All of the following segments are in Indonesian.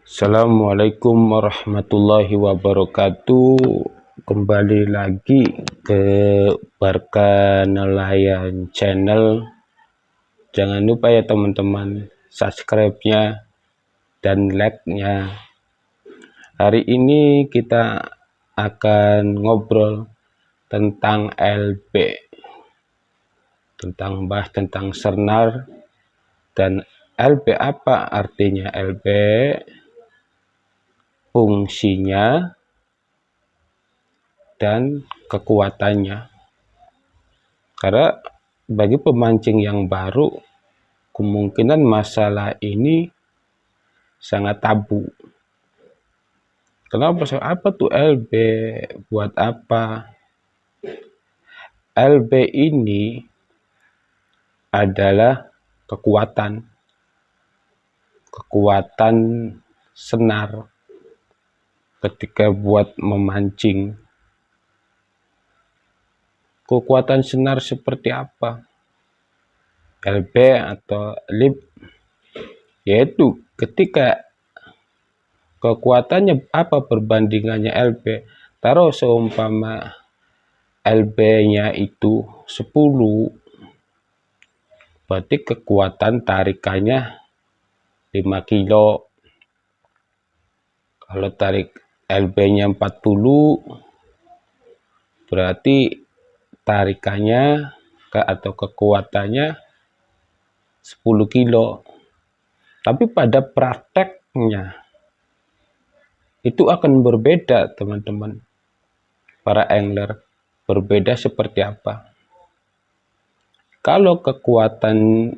Assalamualaikum warahmatullahi wabarakatuh. Kembali lagi ke Barka Nelayan Channel. Jangan lupa ya teman-teman, subscribe-nya dan like-nya. Hari ini kita akan ngobrol tentang LB, bahas tentang senar dan LB. Apa artinya LB, fungsinya, dan kekuatannya. Karena bagi pemancing yang baru, kemungkinan masalah ini sangat tabu. Kenapa? Apa tuh LB? Buat apa? LB ini adalah kekuatan senar ketika buat memancing. Kekuatan senar seperti apa? LB atau lip, yaitu ketika kekuatannya apa perbandingannya LB. Taruh seumpama LB-nya itu 10, berarti kekuatan tarikannya 5 kilo. Kalau tarik LB-nya 40, berarti tarikannya atau kekuatannya 10 kilo. Tapi pada prakteknya itu akan berbeda, teman-teman. Para angler berbeda seperti apa? Kalau kekuatan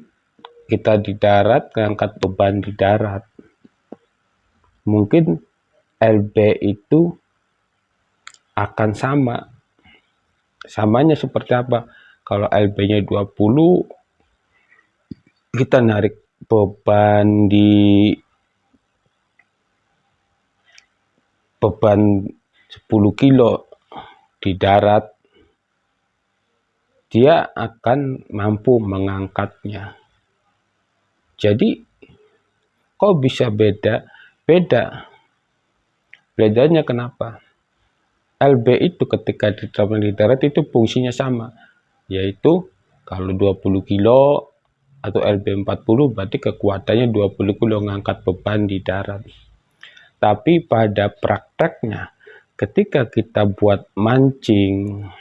kita di darat, ngangkat beban di darat, mungkin LB itu akan sama. Samanya seperti apa? Kalau LB-nya 20, kita narik beban 10 kilo di darat, dia akan mampu mengangkatnya. Jadi kok bisa beda? Bedanya kenapa? LB itu ketika diterapkan di darat itu fungsinya sama, yaitu kalau 20 kilo atau LB 40, berarti kekuatannya 20 kilo ngangkat beban di darat. Tapi pada prakteknya ketika kita buat mancing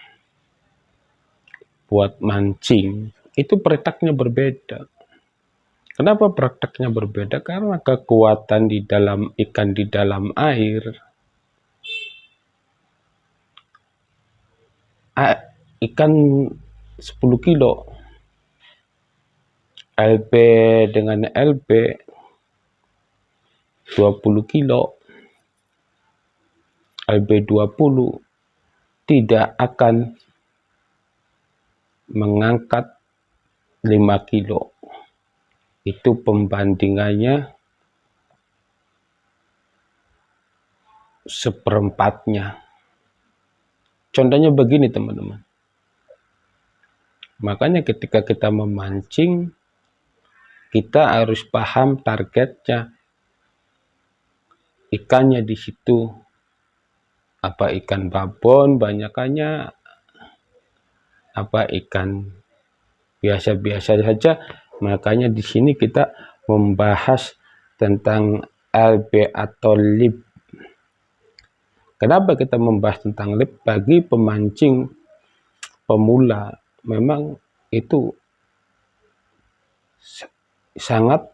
itu prakteknya berbeda. Kenapa prakteknya berbeda? Karena kekuatan di dalam ikan di dalam air, ikan 10 kilo, LB dengan LB 20 kilo, LB 20 tidak akan mengangkat 5 kilo. Itu pembandingannya seperempatnya. Contohnya begini, teman-teman. Makanya ketika kita memancing, kita harus paham targetnya. Ikannya di situ apa ikan babon banyakannya, apa ikan biasa-biasa saja. Makanya di sini kita membahas tentang LB atau lip. Kenapa kita membahas tentang lip? Bagi pemancing pemula memang itu sangat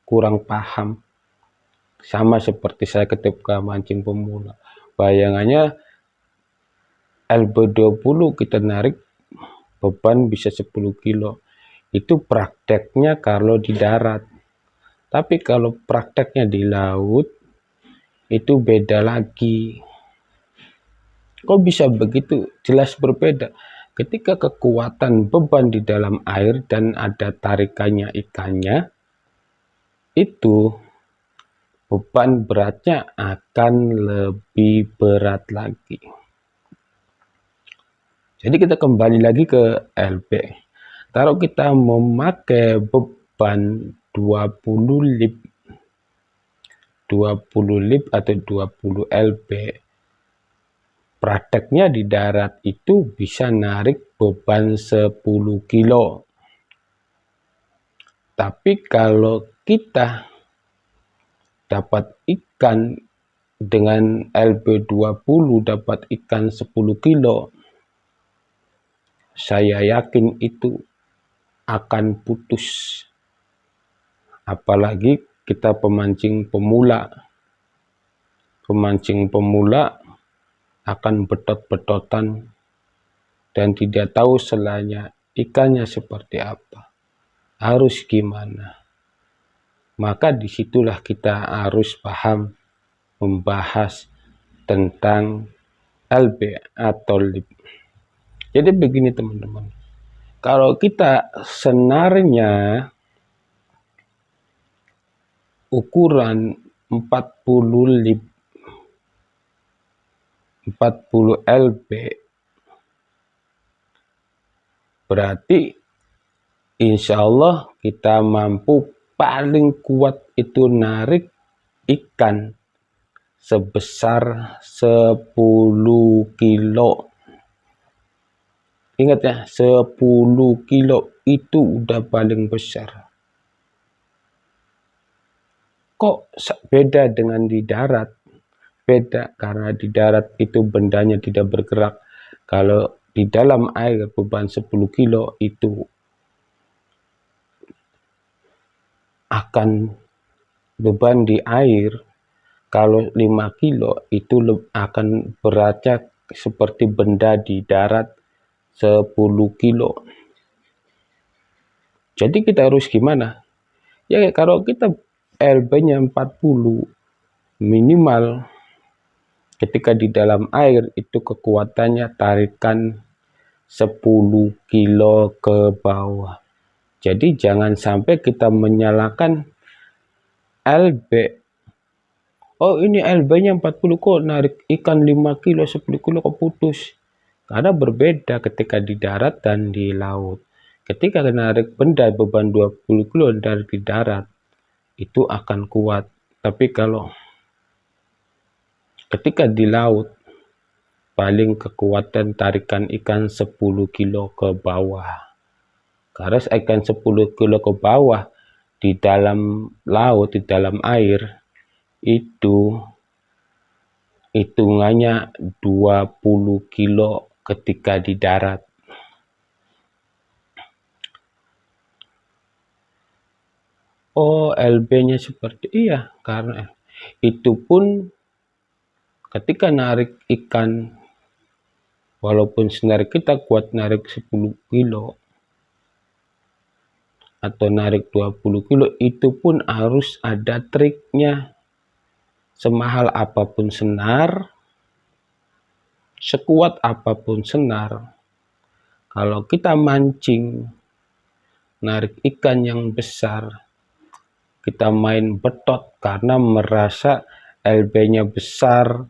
kurang paham. Sama seperti saya ketika mancing pemula. Bayangannya LB 20 kita narik beban bisa 10 kilo. Itu prakteknya kalau di darat. Tapi kalau prakteknya di laut, itu beda lagi. Kok bisa begitu? Jelas berbeda. Ketika kekuatan beban di dalam air dan ada tarikannya ikannya, itu beban beratnya akan lebih berat lagi. Jadi kita kembali lagi ke LB. Taruh kita memakai beban 20 lip, 20 lib atau 20 lb. Prakteknya di darat itu bisa narik beban 10 kilo. Tapi kalau kita dapat ikan dengan LB 20 dapat ikan 10 kilo, saya yakin itu akan putus. Apalagi kita pemancing pemula. Pemancing pemula akan betot-betotan dan tidak tahu selanya ikannya seperti apa, harus gimana. Maka disitulah kita harus paham membahas tentang LB atau lib. Jadi begini teman-teman, kalau kita senarnya ukuran 40 lib 40 lb, berarti insya Allah kita mampu paling kuat itu narik ikan sebesar 10 kilo. Ingat ya, 10 kilo itu udah paling besar. Kok beda dengan di darat? Beda karena di darat itu bendanya tidak bergerak. Kalau di dalam air beban 10 kilo itu akan beban di air. Kalau 5 kilo itu akan beratnya seperti benda di darat 10 kilo. Jadi kita harus gimana? Ya kalau kita LB-nya 40 minimal, ketika di dalam air itu kekuatannya tarikan 10 kilo ke bawah. Jadi jangan sampai kita menyalahkan LB. Oh ini LB-nya 40 kok narik ikan 5 kilo, 10 kilo kok putus. Karena berbeda ketika di darat dan di laut. Ketika narik benda beban 20 kilo dari di darat, itu akan kuat. Tapi kalau ketika di laut, paling kekuatan tarikan ikan 10 kilo ke bawah. Karena ikan 10 kilo ke bawah di dalam laut, di dalam air, itu hitungannya 20 kilo ketika di darat. Oh, LB-nya seperti iya, karena itu pun ketika narik ikan, walaupun senar kita kuat narik 10 kilo atau narik 20 kilo, itu pun harus ada triknya. Semahal apapun senar, sekuat apapun senar, kalau kita mancing, narik ikan yang besar, kita main betot karena merasa LB-nya besar,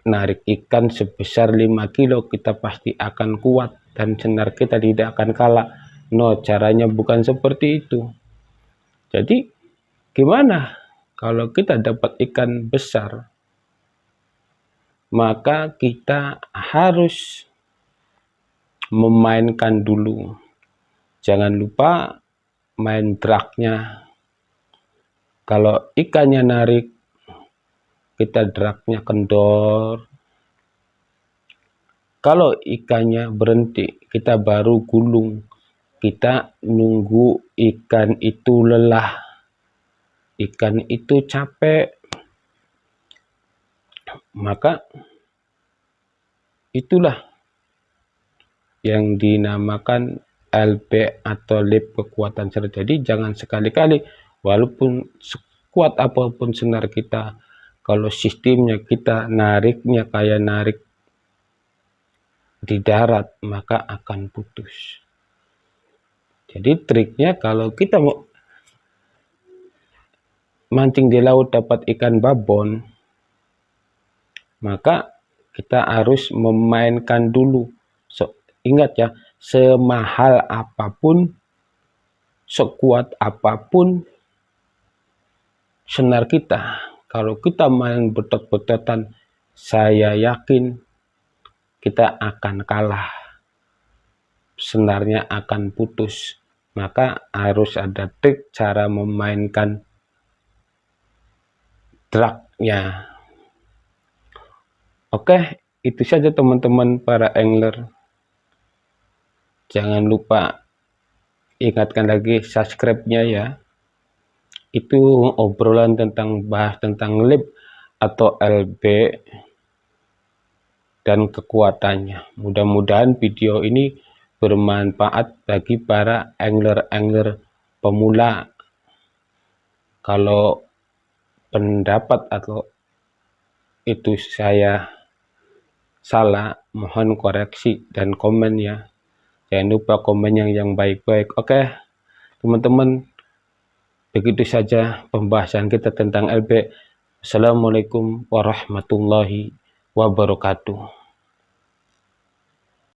narik ikan sebesar 5 kilo kita pasti akan kuat dan senar kita tidak akan kalah. No, caranya bukan seperti itu. Jadi gimana kalau kita dapat ikan besar? Maka kita harus memainkan dulu. Jangan lupa main dragnya. Kalau ikannya narik, kita dragnya kendor. Kalau ikannya berhenti, kita baru gulung. Kita nunggu ikan itu lelah. Ikan itu capek. Maka itulah yang dinamakan LB atau lib kekuatan senar. Jadi jangan sekali-kali, walaupun sekuat apapun senar kita, kalau sistemnya kita nariknya kayak narik di darat, maka akan putus. Jadi triknya kalau kita mau mancing di laut dapat ikan babon, maka kita harus memainkan dulu. Ingat ya, semahal apapun, sekuat apapun, senar kita. Kalau kita main betot-betotan, saya yakin kita akan kalah. Senarnya akan putus. Maka harus ada trik cara memainkan dragnya. Oke, itu saja teman-teman para angler. Jangan lupa ingatkan lagi subscribe-nya ya. Itu obrolan bahas tentang lip atau LB dan kekuatannya. Mudah-mudahan video ini bermanfaat bagi para angler-angler pemula. Kalau pendapat atau itu saya salah, mohon koreksi dan komen ya. Jangan lupa komen yang baik-baik. Oke teman-teman, begitu saja pembahasan kita tentang LB. Assalamualaikum warahmatullahi wabarakatuh.